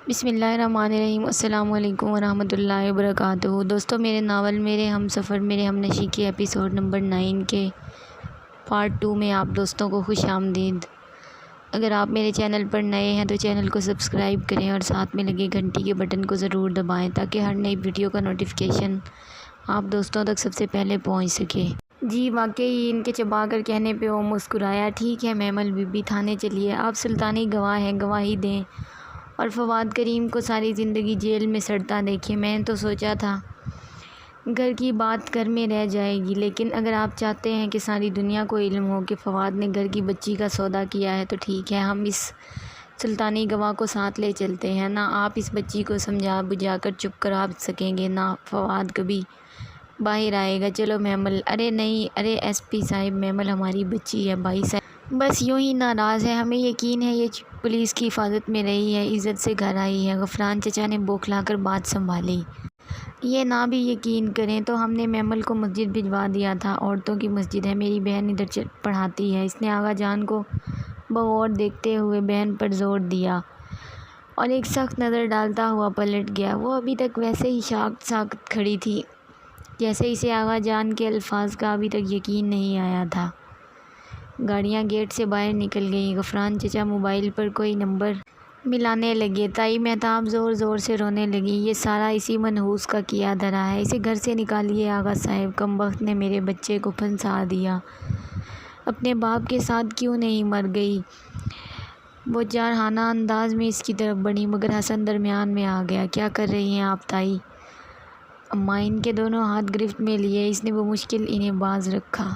بسم اللہ الرحمن الرحیم۔ السلام علیکم ورحمۃ اللہ وبرکاتہ۔ دوستو، میرے ناول میرے ہم سفر میرے ہم نشی کے ایپیسوڈ نمبر 9 کے پارٹ 2 میں آپ دوستوں کو خوش آمدید۔ اگر آپ میرے چینل پر نئے ہیں تو چینل کو سبسکرائب کریں اور ساتھ میں لگے گھنٹی کے بٹن کو ضرور دبائیں تاکہ ہر نئی ویڈیو کا نوٹیفیکیشن آپ دوستوں تک سب سے پہلے پہنچ سکے۔ جی واقعی ان کے چبا کر کہنے پہ وہ مسکرایا۔ ٹھیک ہے میمل بی بی، تھانے چلیے، آپ سلطانی گواہ ہیں، گواہی دیں اور فواد کریم کو ساری زندگی جیل میں سڑتا دیکھیں۔ میں نے تو سوچا تھا گھر کی بات گھر میں رہ جائے گی، لیکن اگر آپ چاہتے ہیں کہ ساری دنیا کو علم ہو کہ فواد نے گھر کی بچی کا سودا کیا ہے تو ٹھیک ہے، ہم اس سلطانی گواہ کو ساتھ لے چلتے ہیں۔ نہ آپ اس بچی کو سمجھا بجھا کر چپ کرا سکیں گے، نہ فواد کبھی باہر آئے گا۔ چلو میمل۔ ارے نہیں، ارے ایس پی صاحب، میمل ہماری بچی ہے، بھائی صاحب بس یوں ہی ناراض ہے، ہمیں یقین ہے یہ پولیس کی حفاظت میں رہی ہے، عزت سے گھر آئی ہے۔ غفران چچا نے بوکھلا کر بات سنبھالی۔ یہ نہ بھی یقین کریں تو ہم نے میمل کو مسجد بھجوا دیا تھا، عورتوں کی مسجد ہے، میری بہن ادھر پڑھاتی ہے۔ اس نے آغا جان کو بغور دیکھتے ہوئے بہن پر زور دیا اور ایک سخت نظر ڈالتا ہوا پلٹ گیا۔ وہ ابھی تک ویسے ہی ساکت کھڑی تھی جیسے اسے آغا جان کے الفاظ کا ابھی تک یقین نہیں آیا تھا۔ گاڑیاں گیٹ سے باہر نکل گئیں۔ غفران چچا موبائل پر کوئی نمبر ملانے لگے۔ تائی مہتاب زور زور سے رونے لگی۔ یہ سارا اسی منحوس کا کیا دھرا ہے، اسے گھر سے نکالیے آغا صاحب، کمبخت نے میرے بچے کو پھنسا دیا، اپنے باپ کے ساتھ کیوں نہیں مر گئی۔ وہ جارحانہ انداز میں اس کی طرف بڑھی مگر حسن درمیان میں آ گیا۔ کیا کر رہی ہیں آپ تائی؟ اماں ان کے دونوں ہاتھ گرفت میں لیے اس نے بمشکل انہیں باز رکھا۔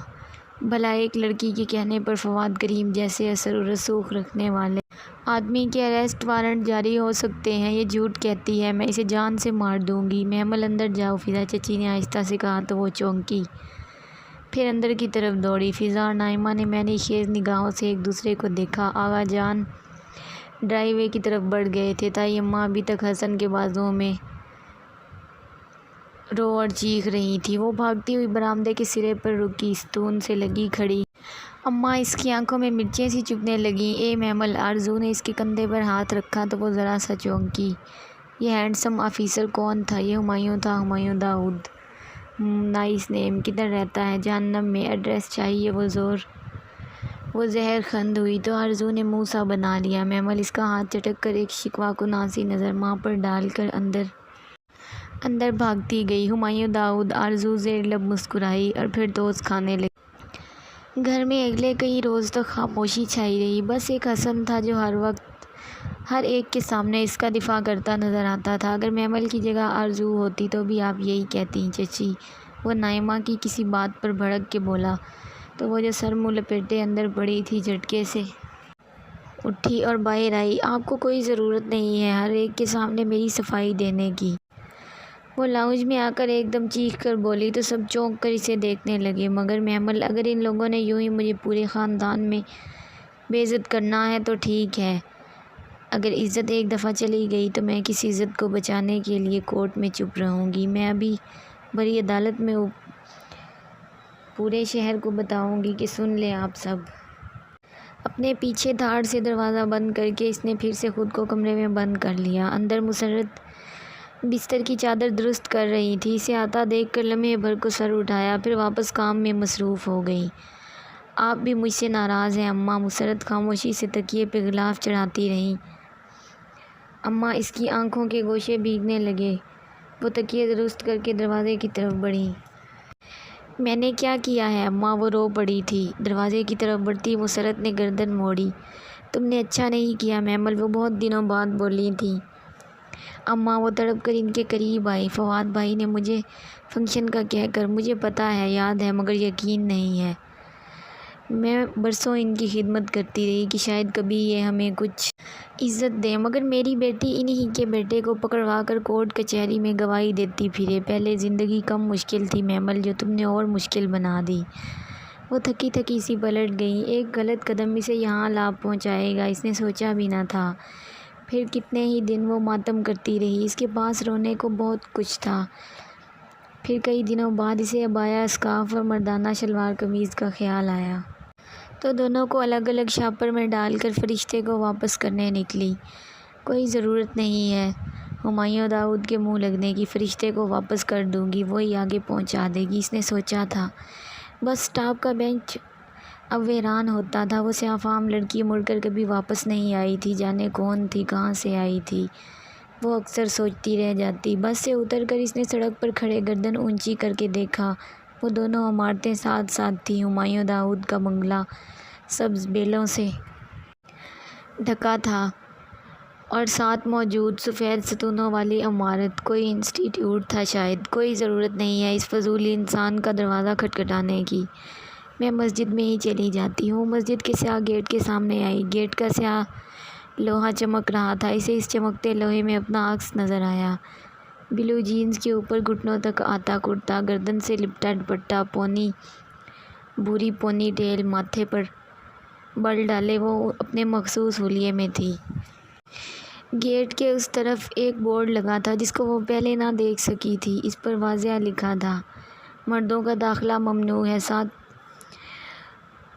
بھلا ایک لڑکی کے کہنے پر فواد کریم جیسے اثر و رسوخ رکھنے والے آدمی کے اریسٹ وارنٹ جاری ہو سکتے ہیں؟ یہ جھوٹ کہتی ہے، میں اسے جان سے مار دوں گی۔ میمل اندر جاؤ، فضا چچی نے آہستہ سے کہا تو وہ چونکی، پھر اندر کی طرف دوڑی۔ فضا اور نائمہ نے معنی خیز نگاہوں سے ایک دوسرے کو دیکھا۔ آغا جان ڈرائی وے کی طرف بڑھ گئے تھے۔ تائی اماں ابھی تک حسن کے بازوؤں میں رو اور چیخ رہی تھی۔ وہ بھاگتی ہوئی برآمدے کے سرے پر رکی، ستون سے لگی کھڑی۔ اماں اس کی آنکھوں میں مرچیں سی چبھنے لگیں۔ A mammal! آرزو نے اس کے کندھے پر ہاتھ رکھا تو وہ ذرا سا چونکی۔ یہ ہینڈسم آفیسر کون تھا؟ یہ ہمایوں تھا، ہمایوں داؤد۔ نائس نیم۔ کدھر رہتا ہے؟ جہنم میں۔ ایڈریس چاہیے؟ وہ زہر خند ہوئی تو آرزو نے منہ سا بنا لیا۔ میمل اس کا ہاتھ چٹک کر ایک شکوہ کناسی نظر ماں پر ڈال کر اندر بھاگتی گئی۔ ہمایوں داؤد۔ آرزو زیر لب مسکرائی اور پھر دوز کھانے لگی۔ گھر میں اگلے کئی روز تک خاموشی چھائی رہی۔ بس ایک حسن تھا جو ہر وقت ہر ایک کے سامنے اس کا دفاع کرتا نظر آتا تھا۔ اگر میمل کی جگہ آرزو ہوتی تو بھی آپ یہی کہتی چچی؟ وہ نائمہ کی کسی بات پر بھڑک کے بولا تو وہ جو سر منہ لپیٹے اندر پڑی تھی جھٹکے سے اٹھی اور باہر آئی۔ آپ کو کوئی ضرورت نہیں ہے ہر ایک کے سامنے میری صفائی دینے کی۔ وہ لاؤنج میں آ کر ایک دم چیخ کر بولی تو سب چونک کر اسے دیکھنے لگے۔ مگر میمل، اگر ان لوگوں نے یوں ہی مجھے پورے خاندان میں بے عزت کرنا ہے تو ٹھیک ہے۔ اگر عزت ایک دفعہ چلی گئی تو میں کس عزت کو بچانے کے لیے کورٹ میں چپ رہوں گی؟ میں ابھی بڑی عدالت میں پورے شہر کو بتاؤں گی کہ سن لیں آپ سب۔ اپنے پیچھے دھاڑ سے دروازہ بند کر کے اس نے پھر سے خود کو کمرے میں بند کر لیا۔ اندر مسرت بستر کی چادر درست کر رہی تھی۔ اسے آتا دیکھ کر لمحے بھر کو سر اٹھایا، پھر واپس کام میں مصروف ہو گئی۔ آپ بھی مجھ سے ناراض ہیں اماں؟ مسرت خاموشی سے تکیے پہ غلاف چڑھاتی رہی۔ اماں اس کی آنکھوں کے گوشے بھیگنے لگے۔ وہ تکیے درست کر کے دروازے کی طرف بڑھی۔ میں نے کیا کیا ہے اماں؟ وہ رو پڑی تھی۔ دروازے کی طرف بڑھتی مسرت نے گردن موڑی۔ تم نے اچھا نہیں کیا میمل، وہ بہت دنوں بعد بولی تھی اماں۔ وہ تڑپ کر ان کے قریب آئی۔ فواد بھائی نے مجھے فنکشن کا کہہ کر، مجھے پتہ ہے، یاد ہے، مگر یقین نہیں ہے۔ میں برسوں ان کی خدمت کرتی رہی کہ شاید کبھی یہ ہمیں کچھ عزت دیں، مگر میری بیٹی انہی کے بیٹے کو پکڑوا کر کورٹ کچہری میں گواہی دیتی پھرے۔ پہلے زندگی کم مشکل تھی میمل، جو تم نے اور مشکل بنا دی۔ وہ تھکی تھکی سی پلٹ گئی۔ ایک غلط قدم اسے یہاں لا پہنچائے گا، اس نے سوچا بھی نہ تھا۔ پھر کتنے ہی دن وہ ماتم کرتی رہی۔ اس کے پاس رونے کو بہت کچھ تھا۔ پھر کئی دنوں بعد اسے عبایا، اسکارف اور مردانہ شلوار قمیض کا خیال آیا تو دونوں کو الگ الگ شاپر میں ڈال کر فرشتے کو واپس کرنے نکلی۔ کوئی ضرورت نہیں ہے ہمایوں داؤد کے منہ لگنے کی، فرشتے کو واپس کر دوں گی، وہی آگے پہنچا دے گی۔ اس نے سوچا تھا۔ بس اسٹاپ کا بینچ اب ویران ہوتا تھا۔ وہ سیاہ فام لڑکی مڑ کر کبھی واپس نہیں آئی تھی، جانے کون تھی، کہاں سے آئی تھی، وہ اکثر سوچتی رہ جاتی۔ بس سے اتر کر اس نے سڑک پر کھڑے گردن اونچی کر کے دیکھا۔ وہ دونوں عمارتیں ساتھ ساتھ تھیں۔ ہمایوں داؤد کا بنگلہ سبز بیلوں سے ڈھکا تھا اور ساتھ موجود سفید ستونوں والی عمارت کوئی انسٹیٹیوٹ تھا شاید۔ کوئی ضرورت نہیں ہے اس فضول انسان کا دروازہ کھٹکھٹانے کی، میں مسجد میں ہی چلی جاتی ہوں۔ مسجد کے سیاہ گیٹ کے سامنے آئی۔ گیٹ کا سیاہ لوہا چمک رہا تھا۔ اسے اس چمکتے لوہے میں اپنا عکس نظر آیا۔ بلو جینز کے اوپر گھٹنوں تک آتا کرتا، گردن سے لپٹا دوپٹہ، بھوری پونی ٹیل ماتھے پر بل ڈالے وہ اپنے مخصوص حلیے میں تھی۔ گیٹ کے اس طرف ایک بورڈ لگا تھا جس کو وہ پہلے نہ دیکھ سکی تھی۔ اس پر واضح لکھا تھا، مردوں کا داخلہ ممنوع ہے۔ ساتھ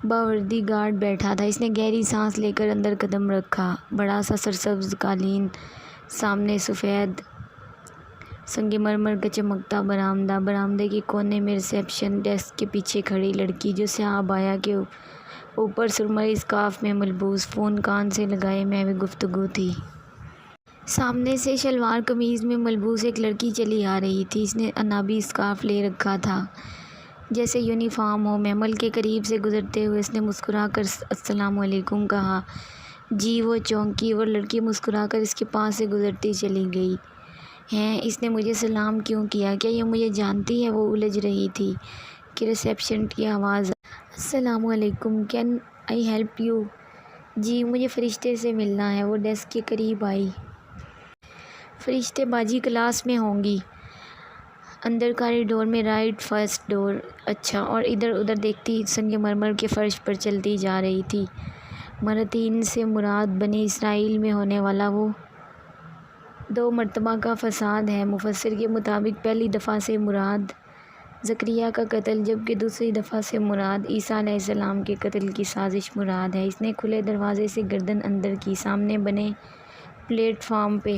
باوردی گارڈ بیٹھا تھا۔ اس نے گہری سانس لے کر اندر قدم رکھا۔ بڑا سا سرسبز قالین، سامنے سفید سنگ مرمر کا چمکتا برآمدہ، برآمدے کے کونے میں ریسیپشن ڈیسک کے پیچھے کھڑی لڑکی جو سیاہ عبایا کے اوپر سرمئی اسکارف میں ملبوس، فون کان سے لگائے محو گفتگو تھی۔ سامنے سے شلوار قمیض میں ملبوس ایک لڑکی چلی آ رہی تھی۔ اس نے انابی اسکارف لے رکھا تھا جیسے یونیفارم ہو۔ محمل کے قریب سے گزرتے ہوئے اس نے مسکرا کر السلام علیکم کہا۔ جی، وہ چونکی۔ وہ لڑکی مسکرا کر اس کے پاس سے گزرتی چلی گئی۔ ہیں، اس نے مجھے سلام کیوں کیا؟ کیا یہ مجھے جانتی ہے؟ وہ الجھ رہی تھی کہ ریسیپشن کی آواز السلام علیکم، کین آئی ہیلپ یو؟ جی، مجھے فرشتے سے ملنا ہے۔ وہ ڈیسک کے قریب آئی۔ فرشتے باجی کلاس میں ہوں گی، اندر کاریڈور میں، رائٹ فرسٹ ڈور۔ اچھا۔ اور ادھر ادھر دیکھتی سنگ مرمر کے فرش پر چلتی جا رہی تھی۔ مرتین سے مراد بنی اسرائیل میں ہونے والا وہ 2 مرتبہ کا فساد ہے۔ مفسر کے مطابق پہلی دفعہ سے مراد زکریا کا قتل، جبکہ دوسری دفعہ سے مراد عیسیٰ علیہ السلام کے قتل کی سازش مراد ہے۔ اس نے کھلے دروازے سے گردن اندر کی۔ سامنے بنے پلیٹ فارم پہ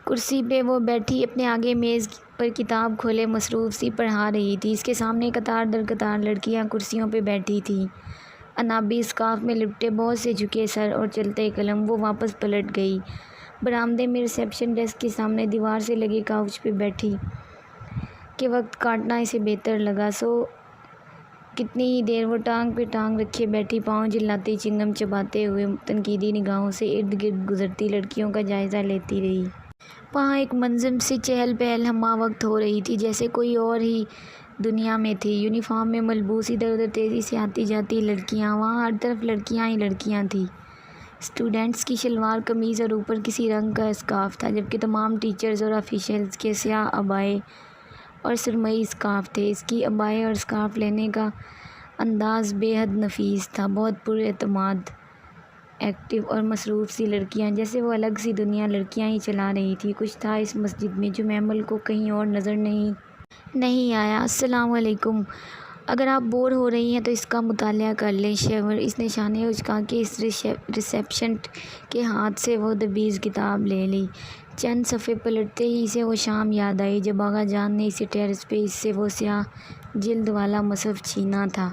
کرسی پہ وہ بیٹھی اپنے آگے میز پر کتاب کھولے مصروف سی پڑھا رہی تھی۔ اس کے سامنے قطار در قطار لڑکیاں کرسیوں پہ بیٹھی تھیں، انابی اسکارف میں لپٹے، بہت سے جھکے سر اور چلتے قلم۔ وہ واپس پلٹ گئی۔ برآمدے میں ریسیپشن ڈیسک کے سامنے دیوار سے لگے کاؤچ پہ بیٹھی کہ وقت کاٹنا اسے بہتر لگا۔ کتنی ہی دیر وہ ٹانگ پہ ٹانگ رکھے بیٹھی، پاؤں جلاتی، چنگم چباتے ہوئے تنقیدی نگاہوں سے ارد گرد گزرتی لڑکیوں کا جائزہ لیتی رہی۔ وہاں ایک منظم سی چہل پہل ہمہ وقت ہو رہی تھی، جیسے کوئی اور ہی دنیا میں تھی۔ یونیفارم میں ملبوس ادھر ادھر تیزی سے آتی جاتی لڑکیاں، وہاں ہر طرف لڑکیاں ہی لڑکیاں تھیں۔ اسٹوڈنٹس کی شلوار قمیض اور اوپر کسی رنگ کا اسکارف تھا، جبکہ تمام ٹیچرز اور آفیشلز کے سیاہ عبائے اور سرمئی اسکارف تھے۔ اس کی عبائے اور اسکارف لینے کا انداز بے حد نفیس تھا۔ بہت پر اعتماد، ایکٹیو اور مصروف سی لڑکیاں، جیسے وہ الگ سی دنیا لڑکیاں ہی چلا رہی تھی۔ کچھ تھا اس مسجد میں جو محمل کو کہیں اور نظر نہیں آیا۔ السلام علیکم، اگر آپ بور ہو رہی ہیں تو اس کا مطالعہ کر لیں۔ شیور، اس نے شانے اچکا کے اس ریسیپشنٹ کے ہاتھ سے وہ دبیز کتاب لے لی۔ چند صفحے پلٹتے ہی اسے وہ شام یاد آئی جب آغا جان نے اسے ٹیرس پہ اس سے وہ سیاہ جلد والا مصحف چھینا تھا۔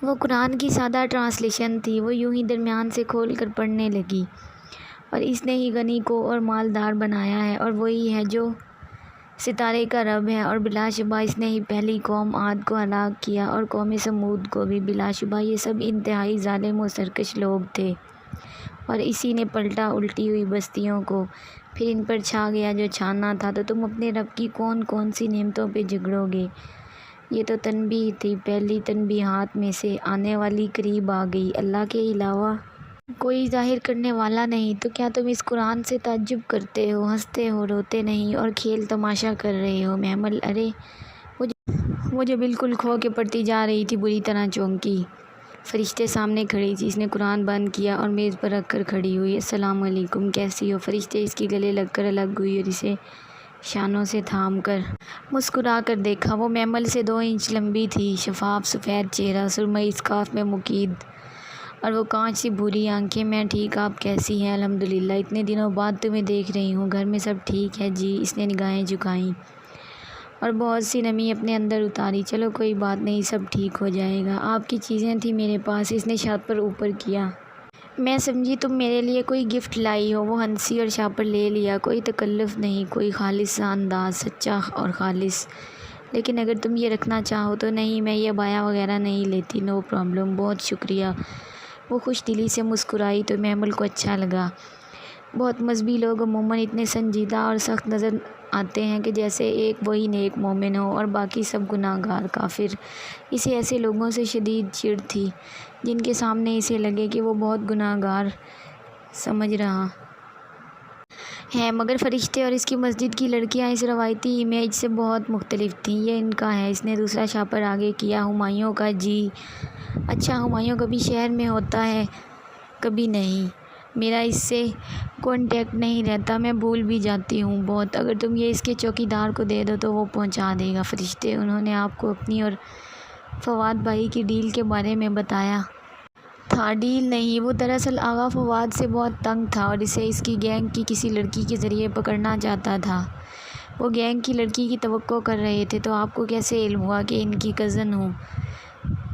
وہ قرآن کی سادہ ٹرانسلیشن تھی۔ وہ یوں ہی درمیان سے کھول کر پڑھنے لگی۔ اور اس نے ہی غنی کو اور مالدار بنایا ہے، اور وہی ہے جو ستارے کا رب ہے، اور بلا شبہ اس نے ہی پہلی قوم عاد کو ہلاک کیا، اور قوم سمود کو بھی۔ بلا شبہ یہ سب انتہائی ظالم و سرکش لوگ تھے، اور اسی نے پلٹا الٹی ہوئی بستیوں کو، پھر ان پر چھا گیا جو چھانا تھا۔ تو تم اپنے رب کی کون کون سی نعمتوں پہ جھگڑو گے؟ یہ تو تنبیہ تھی، پہلی تنبیہات میں سے آنے والی قریب آ گئی۔ اللہ کے علاوہ کوئی ظاہر کرنے والا نہیں، تو کیا تم اس قرآن سے تعجب کرتے ہو، ہنستے ہو، روتے نہیں، اور کھیل تماشا کر رہے ہو؟ محمل، ارے وہ جو بالکل کھو کے پڑھتی جا رہی تھی بری طرح چونکی۔ فرشتے سامنے کھڑی تھی۔ اس نے قرآن بند کیا اور میز پر رکھ کر کھڑی ہوئی۔ السلام علیکم، کیسی ہو؟ فرشتے اس کی گلے لگ کر الگ ہوئی اور اسے شانوں سے تھام کر مسکرا کر دیکھا۔ وہ محمل سے 2 انچ لمبی تھی، شفاف سفید چہرہ، سرمئی اسکارف میں مقید اور وہ کانچ سی بھوری آنکھیں۔ میں ٹھیک، آپ کیسی ہیں؟ الحمدللہ، اتنے دنوں بعد تمہیں دیکھ رہی ہوں، گھر میں سب ٹھیک ہے؟ جی، اس نے نگاہیں جھکائیں اور بہت سی نمی اپنے اندر اتاری۔ چلو کوئی بات نہیں، سب ٹھیک ہو جائے گا، آپ کی چیزیں تھیں میرے پاس، اس نے شاپر اوپر کیا۔ میں سمجھی تم میرے لیے کوئی گفٹ لائی ہو۔ وہ ہنسی اور شاپر لے لیا۔ کوئی تکلف نہیں، کوئی خالص سا انداز، سچا اور خالص۔ لیکن اگر تم یہ رکھنا چاہو تو۔ نہیں، میں یہ عبایا وغیرہ نہیں لیتی۔ نو پرابلم، بہت شکریہ۔ وہ خوش دلی سے مسکرائی تو محمل کو اچھا لگا۔ بہت مذہبی لوگ عموماً اتنے سنجیدہ اور سخت نظر آتے ہیں کہ جیسے ایک وہی نیک مومن ہو اور باقی سب گناہ گار کافر۔ اسے ایسے لوگوں سے شدید چڑ تھی جن کے سامنے اسے لگے کہ وہ بہت گناہ گار سمجھ رہا ہے۔ مگر فرشتے اور اس کی مسجد کی لڑکیاں اس روایتی امیج سے بہت مختلف تھیں۔ یہ ان کا ہے، اس نے دوسرا شاپر آگے کیا۔ ہمایوں کا؟ جی اچھا، ہمایوں کبھی شہر میں ہوتا ہے کبھی نہیں، میرا اس سے کانٹیکٹ نہیں رہتا، میں بھول بھی جاتی ہوں بہت۔ اگر تم یہ اس کے چوکیدار کو دے دو تو وہ پہنچا دے گا۔ فرشتے، انہوں نے آپ کو اپنی اور فواد بھائی کی ڈیل کے بارے میں بتایا تھا؟ ڈیل نہیں، وہ دراصل آغا فواد سے بہت تنگ تھا اور اسے اس کی گینگ کی کسی لڑکی کے ذریعے پکڑنا چاہتا تھا۔ وہ گینگ کی لڑکی کی توقع کر رہے تھے۔ تو آپ کو کیسے علم ہوا کہ ان کی کزن ہوں؟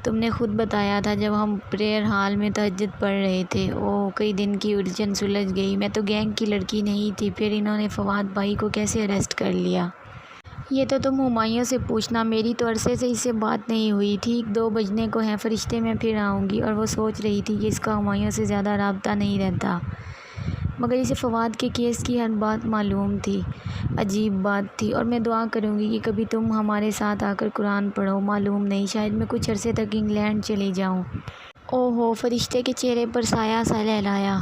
تم نے خود بتایا تھا جب ہم پریئر ہال میں تہجد پڑھ رہے تھے۔ اوہ، کئی دن کی الجھن سلجھ گئی۔ میں تو گینگ کی لڑکی نہیں تھی، پھر انہوں نے فواد بھائی کو کیسے اریسٹ کر لیا؟ یہ تو تم ہمایوں سے پوچھنا، میری تو عرصے سے اس سے بات نہیں ہوئی۔ ٹھیک 2 بجنے کو ہیں فرشتے، میں پھر آؤں گی۔ اور وہ سوچ رہی تھی کہ اس کا ہمایوں سے زیادہ رابطہ نہیں رہتا، مگر اسے فواد کے کیس کی ہر بات معلوم تھی۔ عجیب بات تھی۔ اور میں دعا کروں گی کہ کبھی تم ہمارے ساتھ آ کر قرآن پڑھو۔ معلوم نہیں، شاید میں کچھ عرصے تک انگلینڈ چلی جاؤں۔ اوہو، فرشتے کے چہرے پر سایہ سا لہرایا۔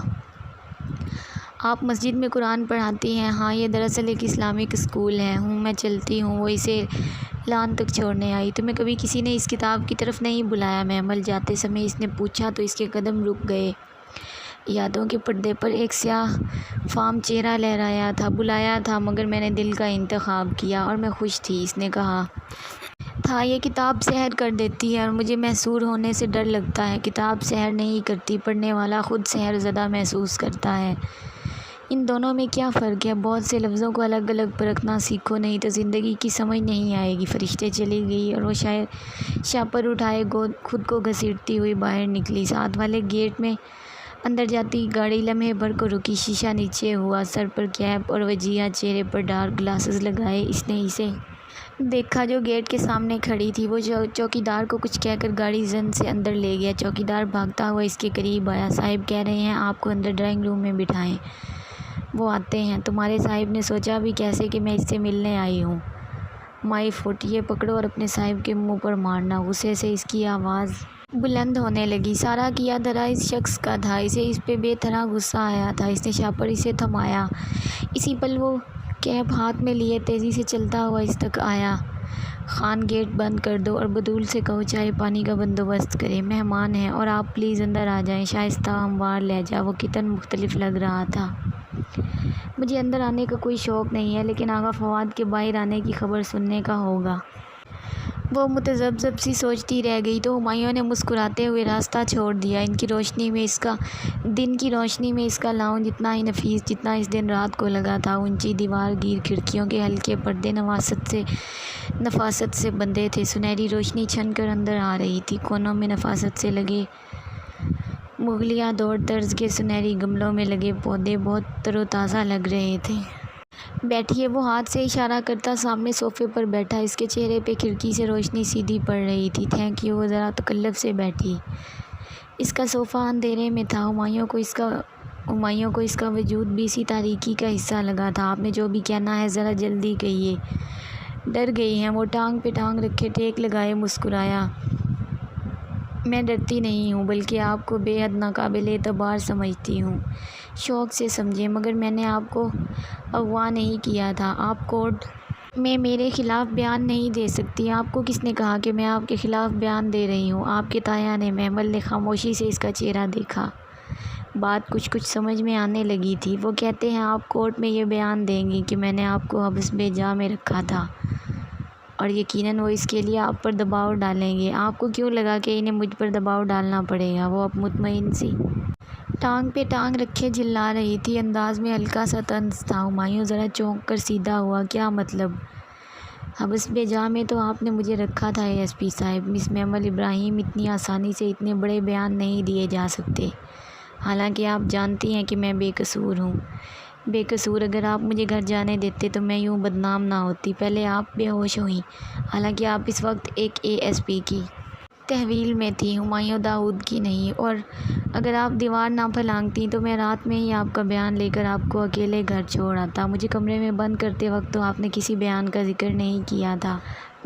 آپ مسجد میں قرآن پڑھاتی ہیں؟ ہاں، یہ دراصل ایک اسلامک اسکول ہے۔ میں چلتی ہوں۔ وہ اسے لان تک چھوڑنے آئی۔ تمہیں کبھی کسی نے اس کتاب کی طرف نہیں بلایا محمل؟ جاتے سمے اس نے پوچھا تو اس کے قدم رک گئے۔ یادوں کے پردے پر ایک سیاہ فام چہرہ لہرایا تھا۔ بلایا تھا، مگر میں نے دل کا انتخاب کیا اور میں خوش تھی، اس نے کہا تھا۔ یہ کتاب سحر کر دیتی ہے اور مجھے محصور ہونے سے ڈر لگتا ہے۔ کتاب سحر نہیں کرتی، پڑھنے والا خود سحر زدہ محسوس کرتا ہے۔ ان دونوں میں کیا فرق ہے؟ بہت سے لفظوں کو الگ الگ پرکھنا سیکھو، نہیں تو زندگی کی سمجھ نہیں آئے گی۔ فرشتے چلی گئی اور وہ شاپر اٹھائے خود کو گھسیٹتی ہوئی باہر نکلی۔ ساتھ والے گیٹ میں اندر جاتی گاڑی لمحے بھر کو رکی۔ شیشہ نیچے ہوا، سر پر کیپ اور وجیہہ، چہرے پر ڈارک گلاسز لگائے۔ اس نے اسے دیکھا جو گیٹ کے سامنے کھڑی تھی۔ وہ چوکیدار کو کچھ کہہ کر گاڑی زن سے اندر لے گیا۔ چوکیدار بھاگتا ہوا اس کے قریب آیا۔ صاحب کہہ رہے ہیں آپ کو اندر ڈرائنگ روم میں بٹھائیں، وہ آتے ہیں۔ تمہارے صاحب نے سوچا بھی کیسے کہ میں اس سے ملنے آئی ہوں؟ مائی فٹ، یہ پکڑو اور اپنے صاحب کے منہ پر مارنا۔ غصے سے اس کی آواز بلند ہونے لگی۔ سارا کیا دھرا اس شخص کا تھا، اسے اس پہ بے طرح غصہ آیا تھا۔ اس نے شاپر اسے تھمایا۔ اسی پل وہ کیپ ہاتھ میں لیے تیزی سے چلتا ہوا اس تک آیا۔ خان، گیٹ بند کر دو اور بدول سے کہو چائے پانی کا بندوبست کرے، مہمان ہیں، اور آپ پلیز اندر آ جائیں۔ شائستہ ہموار لہجہ، وہ کتن مختلف لگ رہا تھا۔ مجھے اندر آنے کا کوئی شوق نہیں ہے، لیکن آغا فواد کے باہر آنے کی خبر سننے کا ہوگا۔ وہ متذبذب سی سوچتی رہ گئی تو ہمایوں نے مسکراتے ہوئے راستہ چھوڑ دیا۔ دن کی روشنی میں اس کا لاؤنج اتنا ہی نفیس جتنا اس دن رات کو لگا تھا۔ اونچی دیوار گیر کھڑکیوں کے ہلکے پردے نفاست سے بندھے تھے۔ سنہری روشنی چھن کر اندر آ رہی تھی۔ کونوں میں نفاست سے لگے مغلیہ دور طرز کے سنہری گملوں میں لگے پودے بہت تر و تازہ لگ رہے تھے۔ بیٹھیے، وہ ہاتھ سے اشارہ کرتا سامنے صوفے پر بیٹھا۔ اس کے چہرے پہ کھڑکی سے روشنی سیدھی پڑ رہی تھی۔ تھینک یو، وہ ذرا تکلف سے بیٹھی۔ اس کا صوفہ اندھیرے میں تھا۔ ہمایوں کو اس کا وجود بھی اسی تاریکی کا حصہ لگا تھا۔ آپ نے جو بھی کہنا ہے ذرا جلدی کہیے۔ ڈر گئی ہیں؟ وہ ٹانگ پہ ٹانگ رکھے ٹیک لگائے مسکرایا۔ میں ڈرتی نہیں ہوں، بلکہ آپ کو بے حد ناقابل اعتبار سمجھتی ہوں۔ شوق سے سمجھے، مگر میں نے آپ کو اغوا نہیں کیا تھا۔ آپ کورٹ میں میرے خلاف بیان نہیں دے سکتی۔ آپ کو کس نے کہا کہ میں آپ کے خلاف بیان دے رہی ہوں؟ آپ کے تایا نے۔ محمل نے خاموشی سے اس کا چہرہ دیکھا۔ بات کچھ سمجھ میں آنے لگی تھی۔ وہ کہتے ہیں آپ کورٹ میں یہ بیان دیں گی کہ میں نے آپ کو حبس بے جا میں رکھا تھا۔ اور یقیناً وہ اس کے لیے آپ پر دباؤ ڈالیں گے۔ آپ کو کیوں لگا کہ انہیں مجھ پر دباؤ ڈالنا پڑے گا؟ وہ اب مطمئن سی ٹانگ پہ ٹانگ رکھے چلا رہی تھی، انداز میں ہلکا سا طنز تھا۔ ہمایوں ذرا چونک کر سیدھا ہوا۔ کیا مطلب؟ حبس بے جا میں تو آپ نے مجھے رکھا تھا ایس پی صاحب۔ مس میمل ابراہیم، اتنی آسانی سے اتنے بڑے بیان نہیں دیے جا سکتے، حالانکہ آپ جانتی ہیں کہ میں بے قصور ہوں۔ بے قصور؟ اگر آپ مجھے گھر جانے دیتے تو میں یوں بدنام نہ ہوتی۔ پہلے آپ بے ہوش ہوئیں، حالانکہ آپ اس وقت ایک اے ایس پی کی تحویل میں تھیں، ہمایوں داؤد کی نہیں۔ اور اگر آپ دیوار نہ پھلانگتیں تو میں رات میں ہی آپ کا بیان لے کر آپ کو اکیلے گھر چھوڑ آتا۔ مجھے کمرے میں بند کرتے وقت تو آپ نے کسی بیان کا ذکر نہیں کیا تھا۔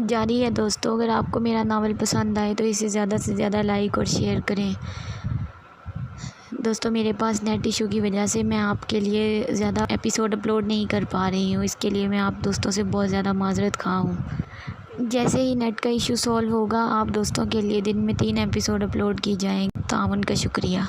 جاری ہے دوستو، اگر آپ کو میرا ناول پسند آئے تو اسے زیادہ سے زیادہ لائک اور شیئر کریں۔ دوستو، میرے پاس نیٹ ایشو کی وجہ سے میں آپ کے لیے زیادہ ایپیسوڈ اپلوڈ نہیں کر پا رہی ہوں، اس کے لیے میں آپ دوستوں سے بہت زیادہ معذرت خواہ ہوں۔ جیسے ہی نیٹ کا ایشو سولو ہوگا، آپ دوستوں کے لیے دن میں 3 ایپیسوڈ اپلوڈ کی جائیں۔ تعاون کا شکریہ۔